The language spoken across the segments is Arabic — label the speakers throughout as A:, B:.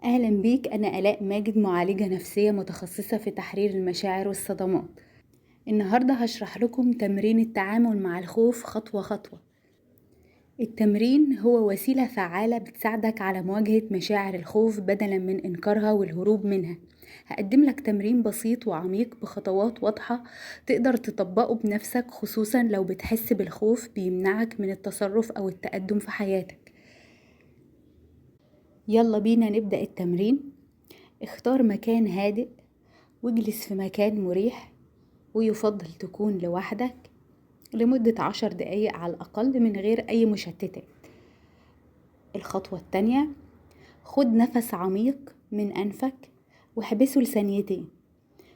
A: أهلا بيك. أنا آلاء ماجد، معالجة نفسية متخصصة في تحرير المشاعر والصدمات. النهاردة هشرح لكم تمرين التعامل مع الخوف خطوة خطوة. التمرين هو وسيلة فعالة بتساعدك على مواجهة مشاعر الخوف بدلا من إنكارها والهروب منها. هقدم لك تمرين بسيط وعميق بخطوات واضحة تقدر تطبقه بنفسك، خصوصا لو بتحس بالخوف بيمنعك من التصرف أو التقدم في حياتك. يلا بينا نبدأ التمرين. اختار مكان هادئ واجلس في مكان مريح، ويفضل تكون لوحدك لمدة 10 دقايق على الأقل من غير أي مشتتات. الخطوة التانية، خد نفس عميق من أنفك واحبسه لثانيتين،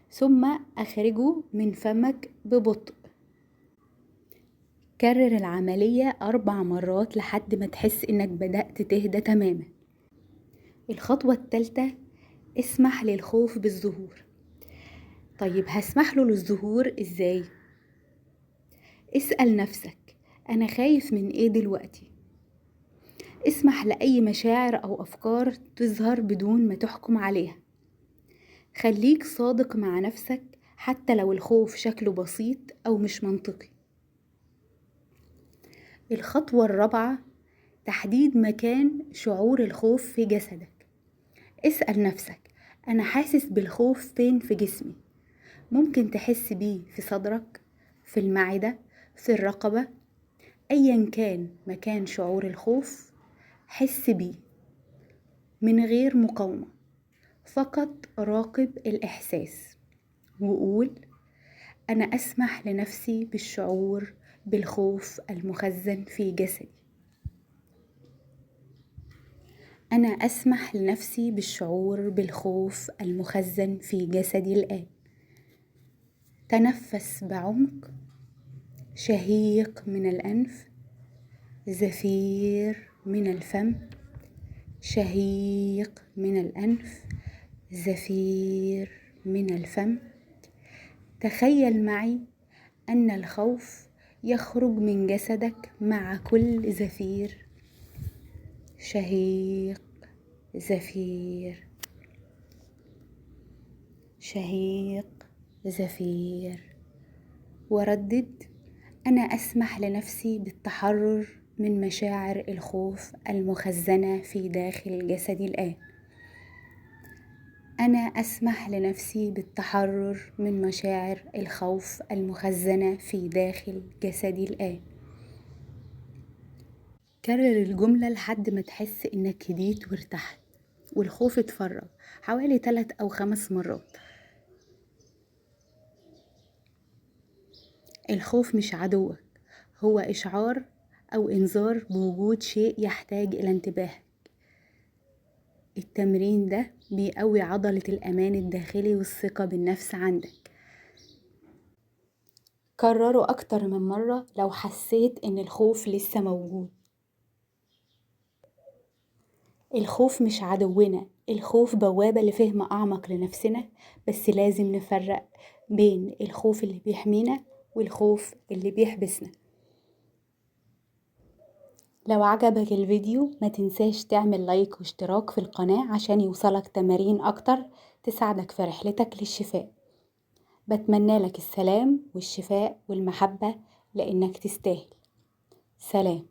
A: ثم أخرجه من فمك ببطء. كرر العملية 4 مرات لحد ما تحس إنك بدأت تهدى تماما. الخطوة التالتة، اسمح للخوف بالظهور. طيب هسمح له للظهور إزاي؟ اسأل نفسك، أنا خايف من إيه دلوقتي؟ اسمح لأي مشاعر أو أفكار تظهر بدون ما تحكم عليها. خليك صادق مع نفسك حتى لو الخوف شكله بسيط أو مش منطقي. الخطوة الرابعة، تحديد مكان شعور الخوف في جسدك. اسأل نفسك، أنا حاسس بالخوف فين في جسمي؟ ممكن تحس بيه في صدرك، في المعدة، في الرقبة. أيا كان مكان شعور الخوف حس بيه من غير مقاومة، فقط راقب الإحساس وقول أنا أسمح لنفسي بالشعور بالخوف المخزن في جسدي. أنا أسمح لنفسي بالشعور بالخوف المخزن في جسدي الآن. تنفس بعمق، شهيق من الأنف، زفير من الفم، شهيق من الأنف، زفير من الفم. تخيل معي أن الخوف يخرج من جسدك مع كل زفير. شهيق، زفير، شهيق، زفير. وردد، أنا أسمح لنفسي بالتحرر من مشاعر الخوف المخزنة في داخل جسدي الآن. أنا أسمح لنفسي بالتحرر من مشاعر الخوف المخزنة في داخل جسدي الآن. كرر الجملة لحد ما تحس إنك هديت وارتحت والخوف اتفرغ، حوالي 3 أو 5 مرات. الخوف مش عدوك، هو إشعار أو إنذار بوجود شيء يحتاج إلى انتباهك. التمرين ده بيقوي عضلة الأمان الداخلي والثقة بالنفس عندك. كرره أكتر من مرة لو حسيت إن الخوف لسه موجود. الخوف مش عدونا، الخوف بوابة لفهم أعمق لنفسنا، بس لازم نفرق بين الخوف اللي بيحمينا والخوف اللي بيحبسنا. لو عجبك الفيديو ما تنساش تعمل لايك واشتراك في القناة عشان يوصلك تمارين أكتر تساعدك في رحلتك للشفاء. بتمنى لك السلام والشفاء والمحبة لأنك تستاهل. سلام.